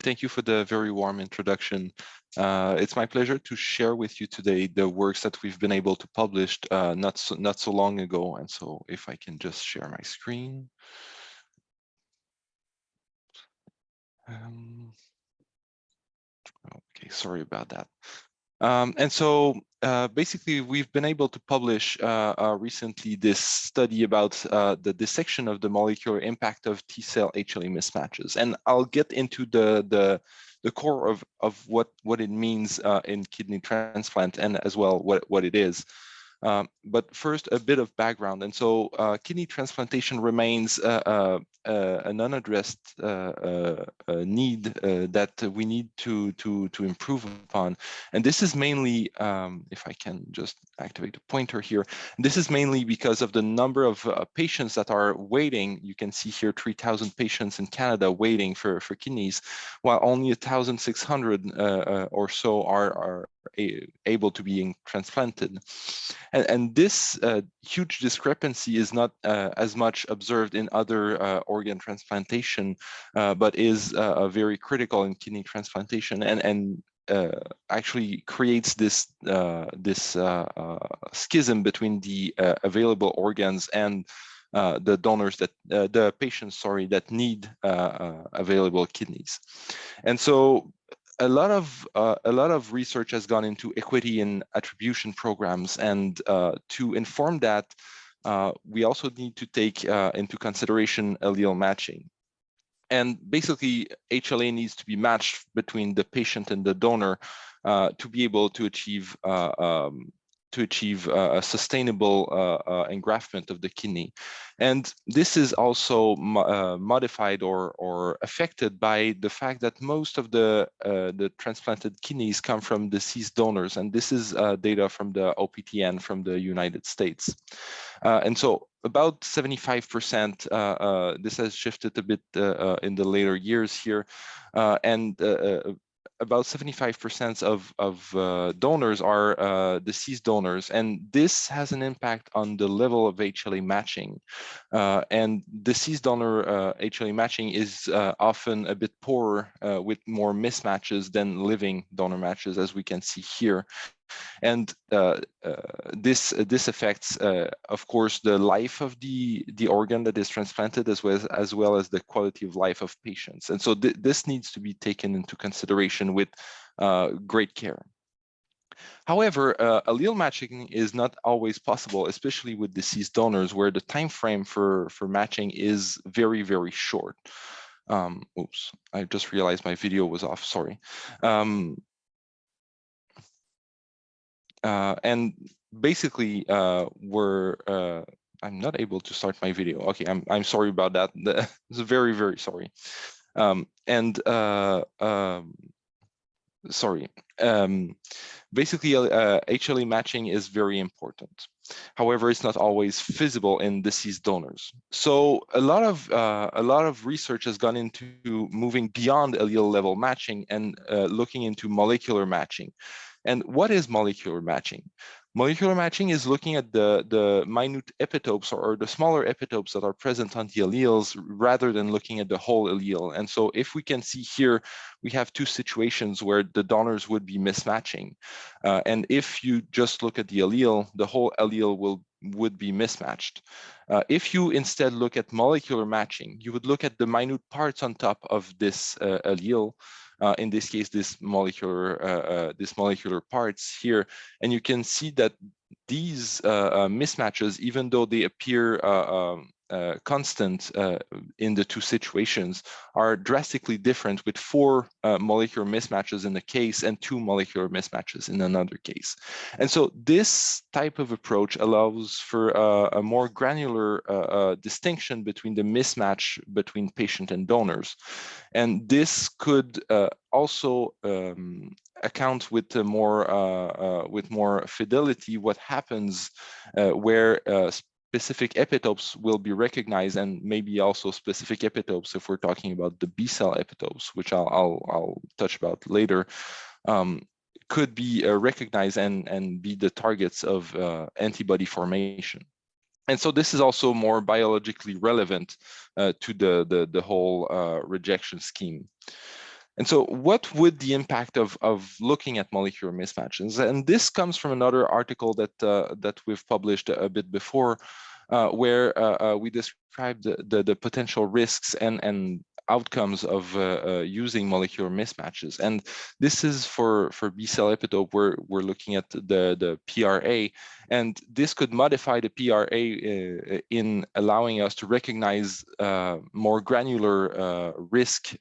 Thank you for the very warm introduction. It's my pleasure to share with you today the works that we've been able to publish not so long ago. And so if I can just share my screen. Okay, sorry about that. And so basically, we've been able to publish recently this study about the dissection of the molecular impact of T-cell HLA mismatches. And I'll get into the core of what it means in kidney transplant and as well what it is. But first, a bit of background. And so kidney transplantation remains an unaddressed need that we need to improve upon. And this is mainly, if I can just activate the pointer here, this is mainly because of the number of patients that are waiting. You can see here 3,000 patients in Canada waiting for kidneys, while only 1,600 or so are able to be transplanted. And this huge discrepancy is not as much observed in other organ transplantation, but is very critical in kidney transplantation and actually creates this schism between the available organs and the donors that the patients, sorry, that need available kidneys. And so a lot of research has gone into equity in attribution programs, and to inform that, we also need to take into consideration allele matching. And basically, HLA needs to be matched between the patient and the donor to be able to achieve a sustainable engraftment of the kidney. And this is also modified or affected by the fact that most of the transplanted kidneys come from deceased donors. And this is data from the OPTN from the United States. And so about 75%, this has shifted a bit in the later years here, and about 75% of donors are deceased donors, and this has an impact on the level of HLA matching. And deceased donor HLA matching is often a bit poorer with more mismatches than living donor matches, as we can see here. And this affects, of course, the life of the organ that is transplanted, as well as the quality of life of patients. And so this needs to be taken into consideration with great care. However, allele matching is not always possible, especially with deceased donors, where the time frame for matching is very, very short. Oops, I just realized my video was off, sorry. And basically, I'm not able to start my video. Okay, I'm sorry about that. It's very, very sorry. Sorry. Basically, HLA matching is very important. However, it's not always feasible in deceased donors. So a lot of research has gone into moving beyond allele level matching and looking into molecular matching. And what is molecular matching? Molecular matching is looking at the minute epitopes or the smaller epitopes that are present on the alleles rather than looking at the whole allele. And so if we can see here, we have two situations where the donors would be mismatching. And if you just look at the allele, the whole allele would be mismatched. If you instead look at molecular matching, you would look at the minute parts on top of this allele. In this case, this molecular parts here, and you can see that these mismatches, even though they appear constant in the two situations, are drastically different, with 4 molecular mismatches in the case and 2 molecular mismatches in another case. And so this type of approach allows for a more granular distinction between the mismatch between patient and donors. And this could also account with more fidelity what happens where specific epitopes will be recognized, and maybe also specific epitopes, if we're talking about the B-cell epitopes, which I'll touch about later, could be recognized and be the targets of antibody formation. And so this is also more biologically relevant to the whole rejection scheme. And so what would the impact of looking at molecular mismatches? And this comes from another article that we've published a bit before, where we described the potential risks and outcomes of using molecular mismatches. And this is for B-cell epitope, we're looking at the PRA, and this could modify the PRA in allowing us to recognize more granular risk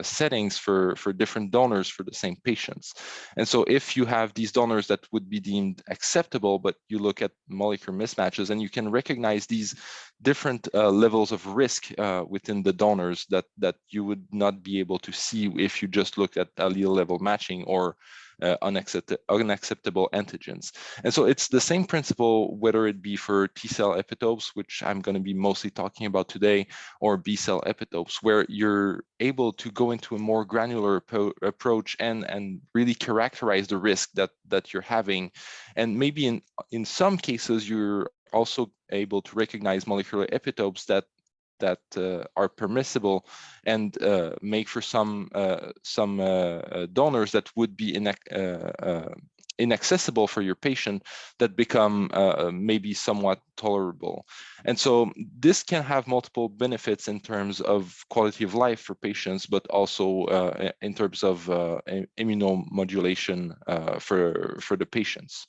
settings for different donors for the same patients. And so if you have these donors that would be deemed acceptable, but you look at molecular mismatches and you can recognize these different levels of risk within the donors that you would not be able to see if you just looked at allele level matching or unacceptable antigens. And so it's the same principle, whether it be for T-cell epitopes, which I'm going to be mostly talking about today, or B-cell epitopes, where you're able to go into a more granular approach and really characterize the risk that you're having. And maybe in some cases, you're also able to recognize molecular epitopes that are permissible and make for some donors that would be inaccessible for your patient that become maybe somewhat tolerable. And so this can have multiple benefits in terms of quality of life for patients, but also in terms of immunomodulation for the patients.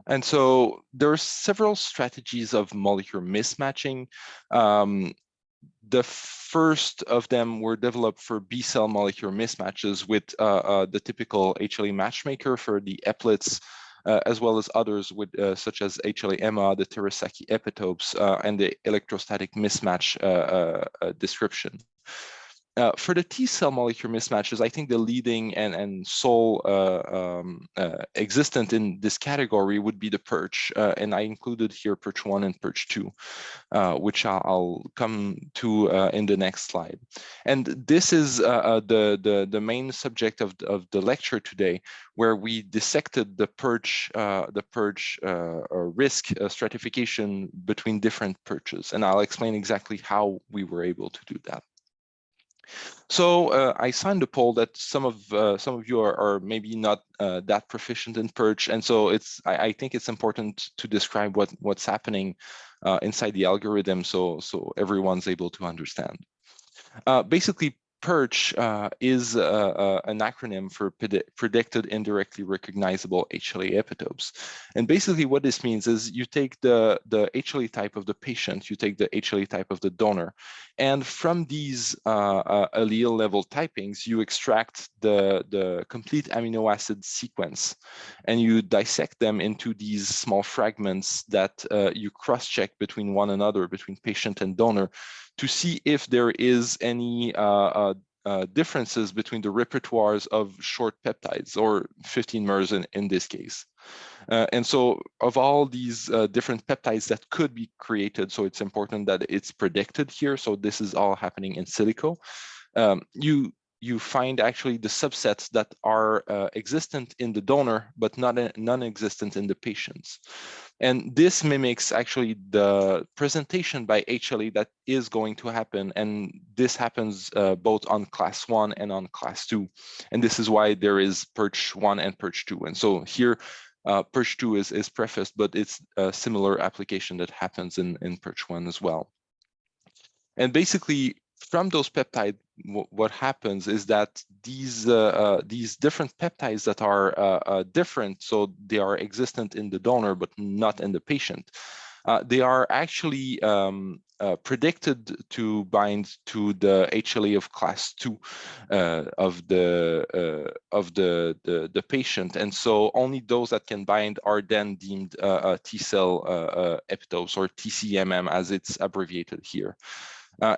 And so there are several strategies of molecular mismatching. The first of them were developed for B-cell molecular mismatches with the typical HLA matchmaker for the eplets, as well as others with such as HLA-EMA, the Terasaki epitopes, and the electrostatic mismatch description. For the T-cell molecular mismatches, I think the leading and sole existent in this category would be the Pirche, and I included here Pirche 1 and Pirche 2, which I'll come to in the next slide. And this is the main subject of the lecture today, where we dissected the Pirche risk stratification between different Pirches, and I'll explain exactly how we were able to do that. So I signed a poll that some of you are maybe not that proficient in Pirche, and so I think it's important to describe what's happening inside the algorithm, so everyone's able to understand. Basically, Pirche is an acronym for predicted indirectly recognizable HLA epitopes. And basically what this means is you take the HLA type of the patient, you take the HLA type of the donor, and from these allele level typings, you extract the complete amino acid sequence, and you dissect them into these small fragments that you cross-check between one another, between patient and donor, to see if there is any differences between the repertoires of short peptides, or 15 mers in this case. And so of all these different peptides that could be created, so it's important that it's predicted here, so this is all happening in silico, you find actually the subsets that are existent in the donor, but not non-existent in the patients. And this mimics actually the presentation by HLA that is going to happen. And this happens both on class 1 and on class 2. And this is why there is Pirche 1 and Pirche 2. And so here, Pirche 2 is prefaced, but it's a similar application that happens in Pirche 1 as well. And basically, from those peptides, what happens is that these different peptides that are different, so they are existent in the donor but not in the patient, they are actually predicted to bind to the HLA of class 2 of the patient, and so only those that can bind are then deemed T-cell epitopes, or TCMM as it's abbreviated here.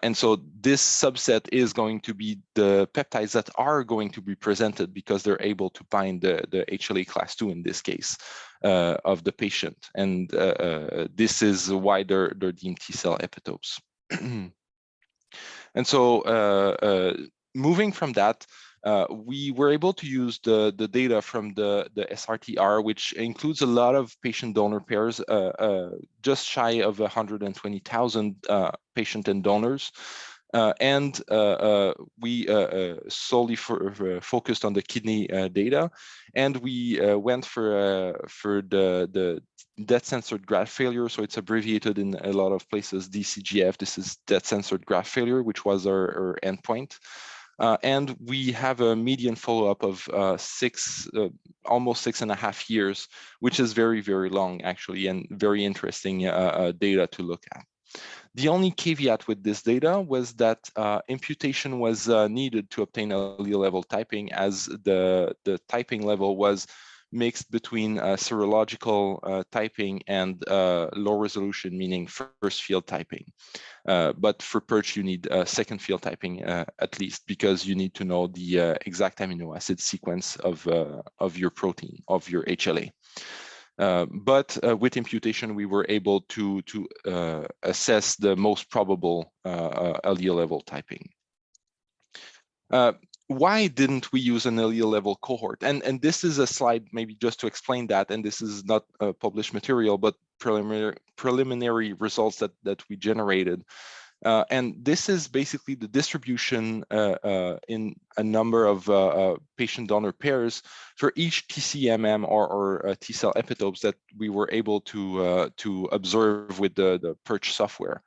And so this subset is going to be the peptides that are going to be presented because they're able to bind the HLA class 2 in this case of the patient. And this is why they're deemed T-cell epitopes. And so moving from that, we were able to use the data from the SRTR, which includes a lot of patient donor pairs, just shy of 120,000 patient and donors. And we solely focused on the kidney data, and we went for the death-censored graft failure. So it's abbreviated in a lot of places, DCGF. This is death-censored graft failure, which was our endpoint. And we have a median follow-up of almost 6.5 years, which is very, very long, actually, and very interesting data to look at. The only caveat with this data was that imputation was needed to obtain allele level typing, as the typing level was mixed between serological typing and low resolution, meaning first field typing. But for Pirche, you need second field typing at least, because you need to know the exact amino acid sequence of your protein, of your HLA. But with imputation, we were able to assess the most probable allele level typing. Why didn't we use an allele level cohort? And this is a slide maybe just to explain that, and this is not published material, but preliminary results that we generated. And this is basically the distribution in a number of patient donor pairs for each TCMM or T-cell epitopes that we were able to observe with the Pirche software.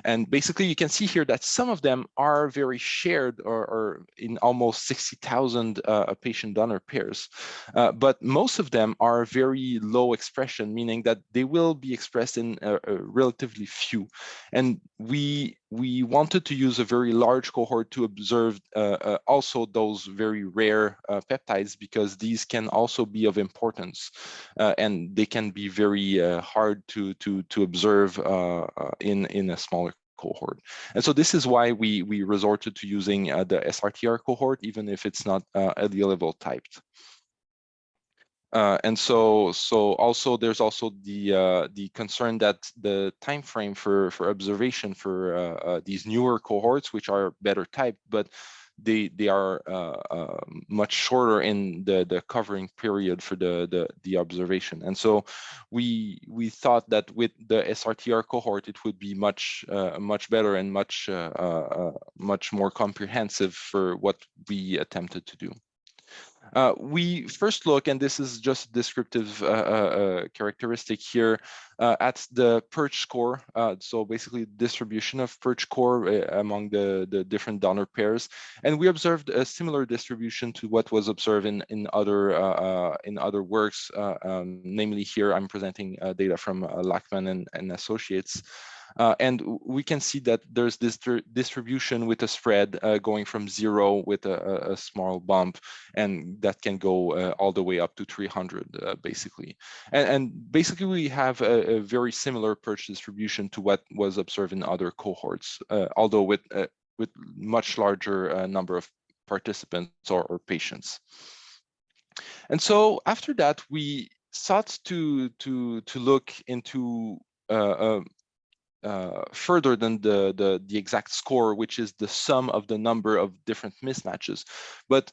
And basically, you can see here that some of them are very shared or in almost 60,000 patient donor pairs. But most of them are very low expression, meaning that they will be expressed in relatively few. And we wanted to use a very large cohort to observe also those very rare peptides, because these can also be of importance, and they can be very hard to observe in a smaller cohort. And so this is why we resorted to using the SRTR cohort, even if it's not allele level typed. And so also there's also the concern that the time frame for observation for these newer cohorts, which are better typed, but they are much shorter in the covering period for the observation. And so we thought that with the SRTR cohort, it would be much better and much more comprehensive for what we attempted to do. We first look, and this is just descriptive characteristic here, at the Pirche score. So basically distribution of Pirche score among the different donor pairs. And we observed a similar distribution to what was observed in other works. Namely here, I'm presenting data from Lachman and Associates. And we can see that there's this distribution with a spread going from 0 with a small bump, and that can go all the way up to 300, basically. And basically, we have a very similar Pirche distribution to what was observed in other cohorts, although with much larger number of participants or patients. And so after that, we sought to look into further than the exact score, which is the sum of the number of different mismatches. But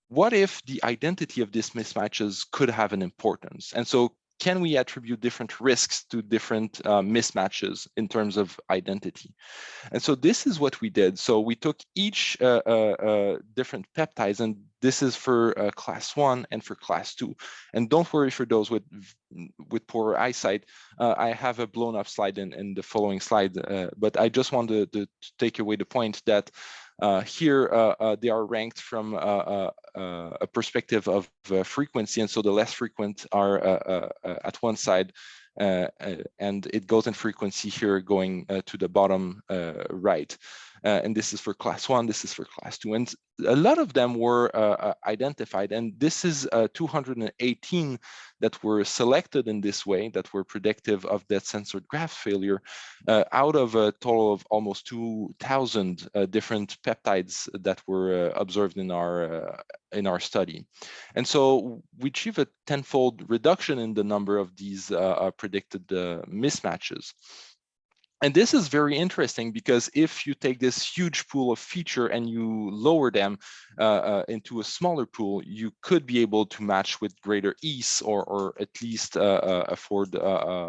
what if the identity of these mismatches could have an importance? And so can we attribute different risks to different mismatches in terms of identity? And so this is what we did. So we took each different peptides, and this is for class 1 and for class 2. And don't worry for those with poor eyesight. I have a blown up slide in the following slide, but I just wanted to take away the point that here they are ranked from a perspective of frequency, and so the less frequent are at one side, and it goes in frequency here going to the bottom right. And this is for class 1, this is for class 2. And a lot of them were identified, and this is 218 that were selected in this way, that were predictive of death-censored graft failure, out of a total of almost 2,000 different peptides that were observed in our study. And so we achieve a tenfold reduction in the number of these predicted mismatches. And this is very interesting, because if you take this huge pool of feature and you lower them into a smaller pool, you could be able to match with greater ease, or at least afford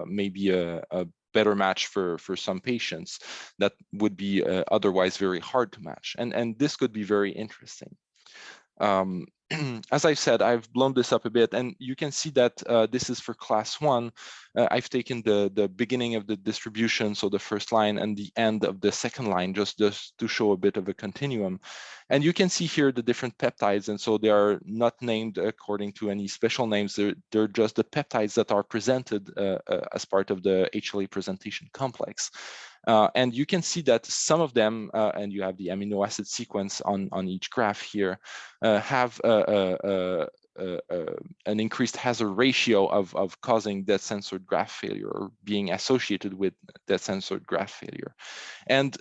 maybe a better match for some patients that would be otherwise very hard to match, and this could be very interesting. As I've said, I've blown this up a bit, and you can see that this is for class 1. I've taken the beginning of the distribution, so the first line, and the end of the second line, just to show a bit of a continuum. And you can see here the different peptides, and so they are not named according to any special names. They're just the peptides that are presented as part of the HLA presentation complex. And you can see that some of them, and you have the amino acid sequence on each graph here, have an increased hazard ratio of causing dead censored graft failure, or being associated with dead censored graft failure. And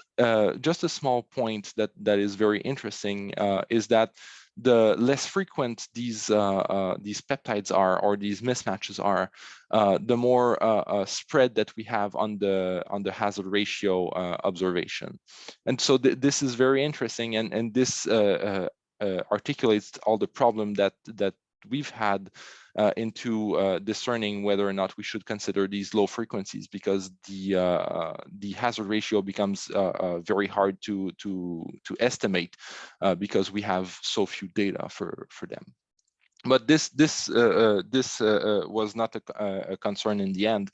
just a small point that is very interesting is that the less frequent these peptides are, or these mismatches are, the more spread that we have on the hazard ratio observation. And so this is very interesting, and this articulates all the problem that we've had into discerning whether or not we should consider these low frequencies, because the hazard ratio becomes very hard to estimate because we have so few data for them. But this was not a concern in the end.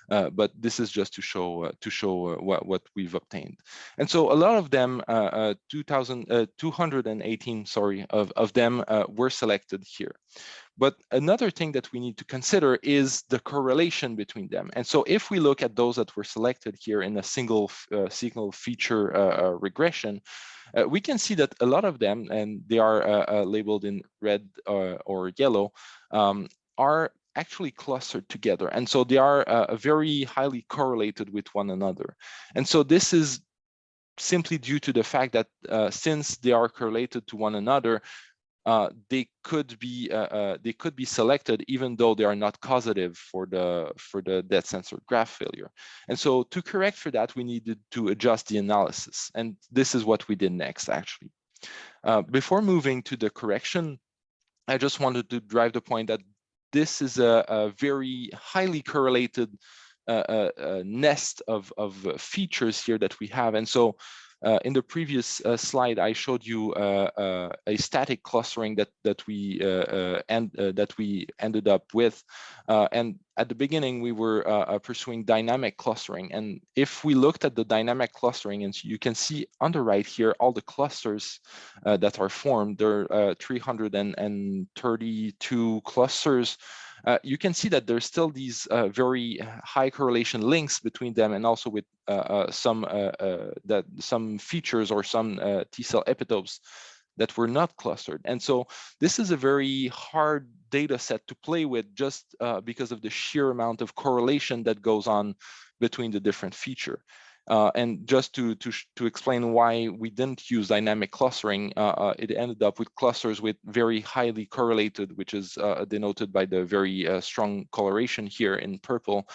But this is just to show what we've obtained. And so a lot of them, 218, sorry, of them were selected here. But another thing that we need to consider is the correlation between them. And so if we look at those that were selected here in a single feature regression, we can see that a lot of them, and they are labeled in red or yellow, are actually clustered together. And so they are very highly correlated with one another. And so this is simply due to the fact that since they are correlated to one another, they could be selected even though they are not causative for the dead censored graft failure. And so to correct for that, we needed to adjust the analysis, and this is what we did next, actually. Before moving to the correction, I just wanted to drive the point that this is a very highly correlated nest of features here that we have. And so in the previous slide, I showed you a static clustering that we ended up with, and at the beginning we were pursuing dynamic clustering. And if we looked at the dynamic clustering, and you can see on the right here all the clusters that are formed, there are 332 clusters. You can see that there's still these very high correlation links between them, and also with some features or some T-cell epitopes that were not clustered. And so this is a very hard data set to play with, just because of the sheer amount of correlation that goes on between the different feature. And just to explain why we didn't use dynamic clustering, it ended up with clusters with very highly correlated, which is denoted by the very strong coloration here in purple,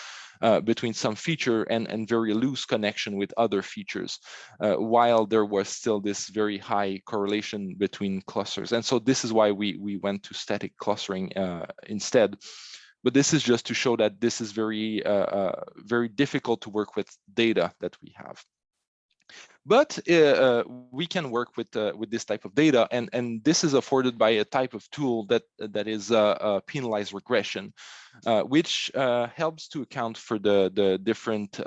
between some feature and very loose connection with other features, while there was still this very high correlation between clusters. And so this is why we went to static clustering instead. But this is just to show that this is very, very difficult to work with data that we have. But we can work with this type of data, and this is afforded by a type of tool that is penalized regression, which helps to account for the different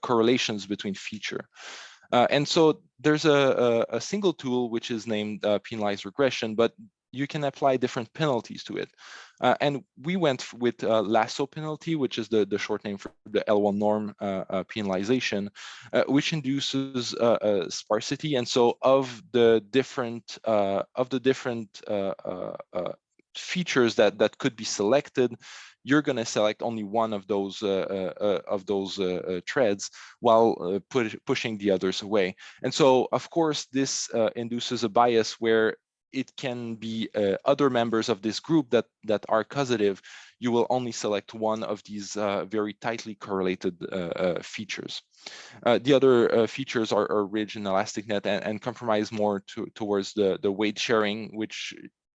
correlations between feature. And so there's a single tool which is named penalized regression, but you can apply different penalties to it. And we went with lasso penalty, which is the short name for the L1 norm penalization, which induces sparsity. And so of the different features that could be selected, you're going to select only one of those threads, while pushing the others away. And so, of course, this induces a bias where it can be other members of this group that are causative. You will only select one of these very tightly correlated features. The other features are ridge and elastic net, and compromise more towards the weight sharing, which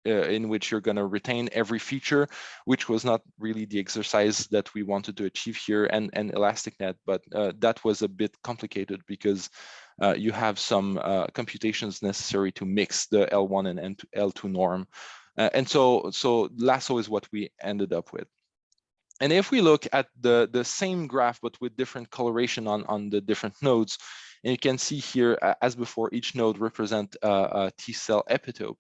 in which you're going to retain every feature, which was not really the exercise that we wanted to achieve here, and ElasticNet, but that was a bit complicated because you have some computations necessary to mix the L1 and L2 norm. And so lasso is what we ended up with. And if we look at the same graph, but with different coloration on the different nodes, and you can see here, as before, each node represent a T-cell epitope.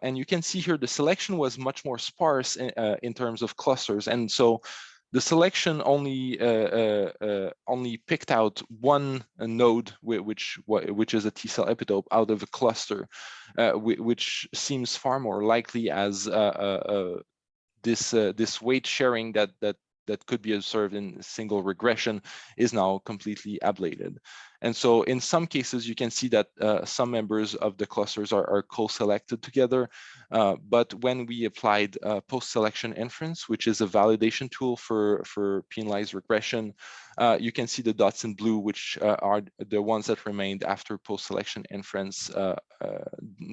And you can see here the selection was much more sparse in terms of clusters. And so the selection only picked out one node, which is a T-cell epitope out of a cluster, which seems far more likely as this weight sharing that could be observed in single regression is now completely ablated. And so in some cases, you can see that some members of the clusters are co-selected together. But when we applied post-selection inference, which is a validation tool for penalized regression, you can see the dots in blue, which are the ones that remained after post-selection inference.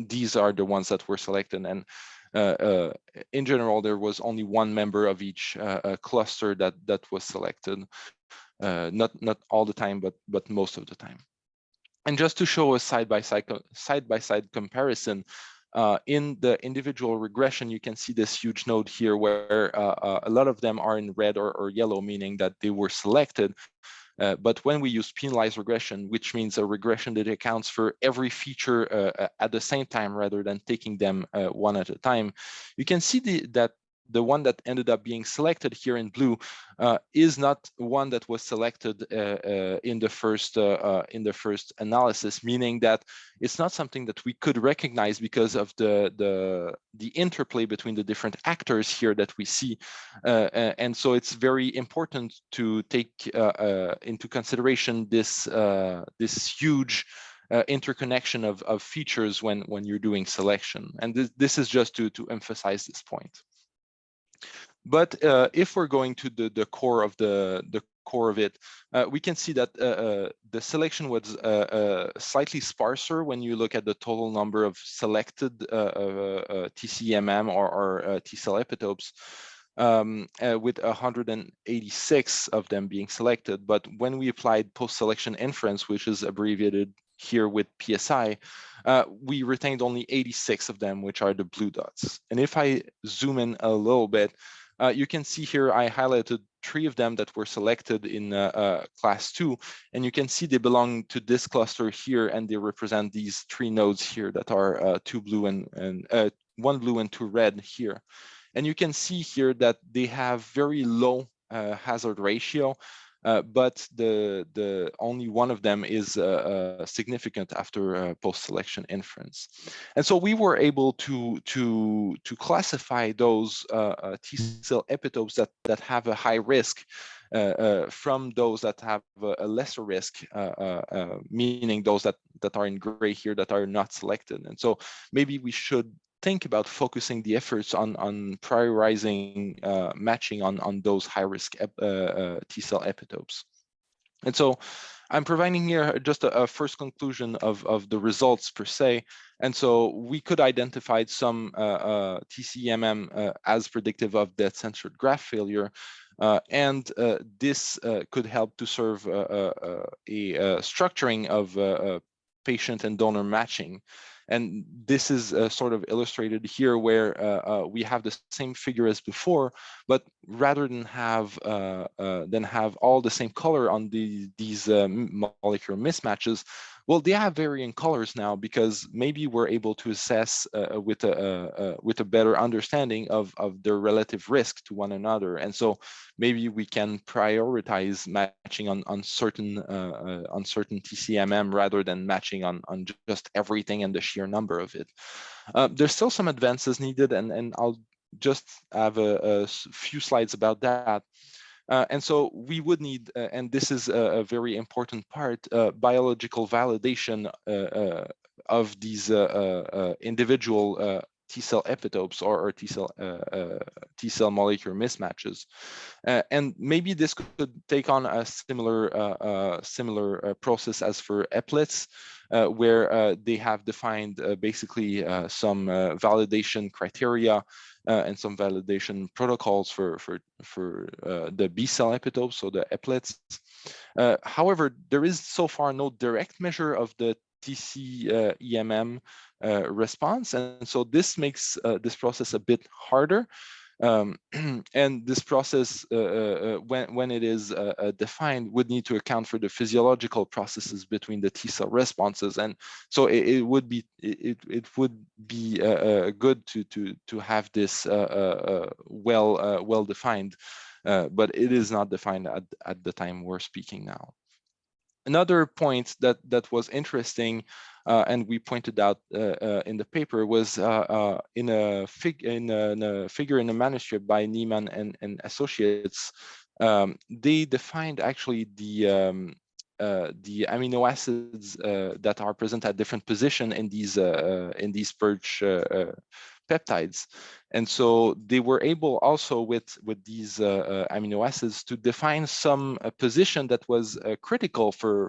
These are the ones that were selected. And in general, there was only one member of each cluster that was selected. Not all the time, but most of the time. And just to show a side-by-side comparison, in the individual regression, you can see this huge node here where a lot of them are in red or yellow, meaning that they were selected. But when we use penalized regression, which means a regression that accounts for every feature at the same time rather than taking them one at a time, you can see that the one that ended up being selected here in blue is not one that was selected in the first analysis, meaning that it's not something that we could recognize because of the interplay between the different actors here that we see, and so it's very important to take into consideration this huge interconnection of features when you're doing selection, and this is just to emphasize this point. But if we're going to the core of the core of it, we can see that the selection was slightly sparser when you look at the total number of selected TCMM or T-cell epitopes, with 186 of them being selected. But when we applied post-selection inference, which is abbreviated here with PSI, we retained only 86 of them, which are the blue dots. And if I zoom in a little bit, you can see here I highlighted 3 of them that were selected in class 2, and you can see they belong to this cluster here, and they represent these 3 nodes here that are 2 blue and 1 blue and 2 red here. And you can see here that they have very low hazard ratio, but the only one of them is significant after post-selection inference. And so we were able to classify those T-cell epitopes that have a high risk from those that have a lesser risk, meaning those that are in gray here that are not selected. And so maybe we should think about focusing the efforts on prioritizing matching on those high-risk T-cell epitopes. And so I'm providing here just a first conclusion of the results per se. And so we could identify some TCMM as predictive of death-censored graft failure. And this could help to serve a structuring of patient and donor matching. And this is sort of illustrated here where we have the same figure as before, but rather than have all the same color on these molecular mismatches, well, they have varying colors now because maybe we're able to assess with a better understanding of their relative risk to one another. And so maybe we can prioritize matching on certain TCMM rather than matching on just everything and the sheer number of it. There's still some advances needed, and I'll just have a few slides about that. And so we would need, and this is a very important part, biological validation of these individual T-cell epitopes or T-cell molecular mismatches. And maybe this could take on a similar process as for eplets. where they have defined basically some validation criteria and some validation protocols for the B-cell epitopes, so the eplets. However, there is so far no direct measure of the TC-EMM response, and so this makes this process a bit harder. And this process, when it is defined, would need to account for the physiological processes between the T-cell responses, and so it would be good to have this well defined, but it is not defined at the time we're speaking now. Another point that was interesting, and we pointed out in the paper, was in a figure in a manuscript by Niemann and Associates. They defined actually the amino acids that are present at different position in these Pirche peptides, and so they were able also with these amino acids to define some position that was critical for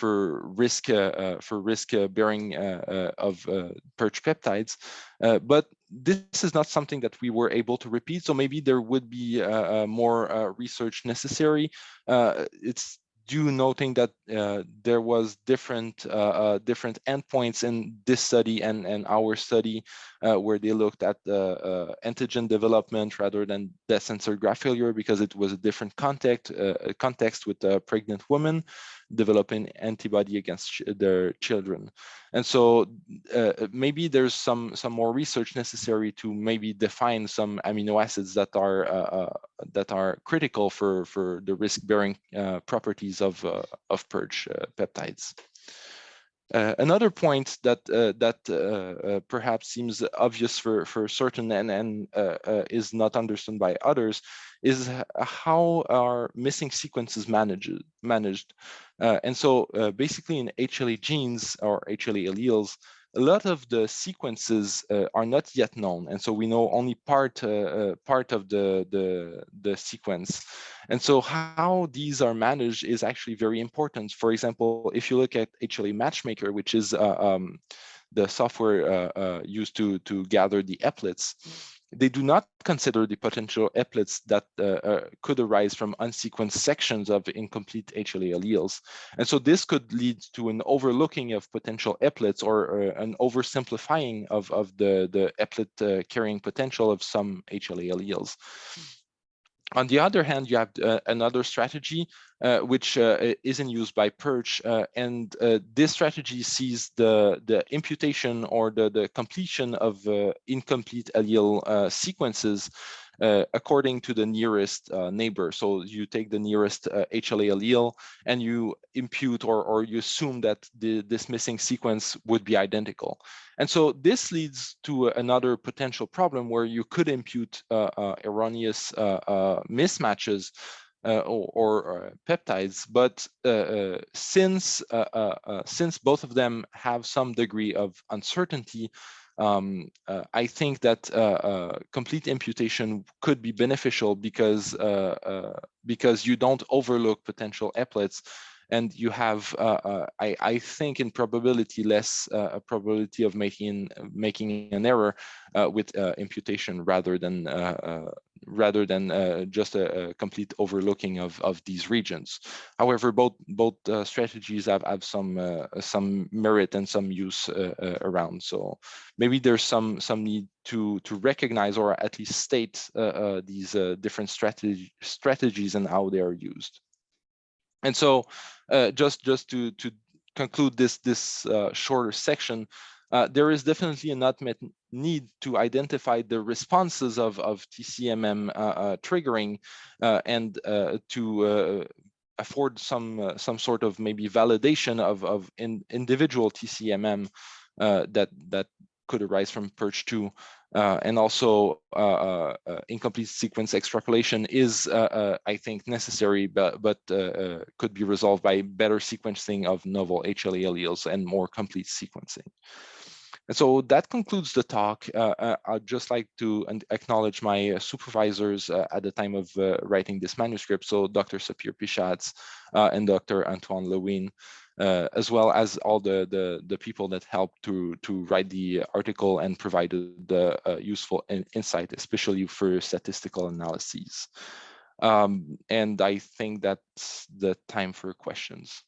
risk bearing of Pirche peptides, but this is not something that we were able to repeat. So maybe there would be more research necessary. It's due noting that there was different endpoints in this study and our study, where they looked at antigen development rather than death and cell graft failure, because it was a different context with a pregnant woman developing antibody against their children. And so maybe there's some more research necessary to maybe define some amino acids that are critical for the risk-bearing properties of Pirche peptides. Another point that perhaps seems obvious for certain and is not understood by others is how are missing sequences managed. And so basically in HLA genes or HLA alleles, a lot of the sequences are not yet known, and so we know only part of the sequence. And so how these are managed is actually very important. For example, if you look at HLA Matchmaker, which is the software used to gather the eplets, they do not consider the potential eplets that could arise from unsequenced sections of incomplete HLA alleles. And so this could lead to an overlooking of potential eplets or an oversimplifying of the eplet carrying potential of some HLA alleles. On the other hand, you have another strategy which isn't used by Pirche, and this strategy sees the imputation or the completion of incomplete allele sequences according to the nearest neighbor. So you take the nearest HLA allele and you impute or you assume that this missing sequence would be identical. And so this leads to another potential problem where you could impute erroneous mismatches or peptides, but since both of them have some degree of uncertainty, I think that complete imputation could be beneficial because you don't overlook potential eplets, and you have, I think, in probability less a probability of making an error with imputation rather than just a complete overlooking of these regions. However, both strategies have some merit and some use around. So maybe there's some need to recognize or at least state these different strategies and how they are used. And so just to conclude this shorter section, there is definitely an unmet need to identify the responses of TCMM triggering and to afford some sort of maybe validation of individual TCMM that could arise from Pirche2. And also incomplete sequence extrapolation is, I think, necessary, but could be resolved by better sequencing of novel HLA alleles and more complete sequencing. And so that concludes the talk. I'd just like to acknowledge my supervisors at the time of writing this manuscript, so Dr. Sapir Pishatz and Dr. Antoine Lewin. as well as all the people that helped to write the article and provided the useful insight, especially for statistical analyses. And I think that's the time for questions.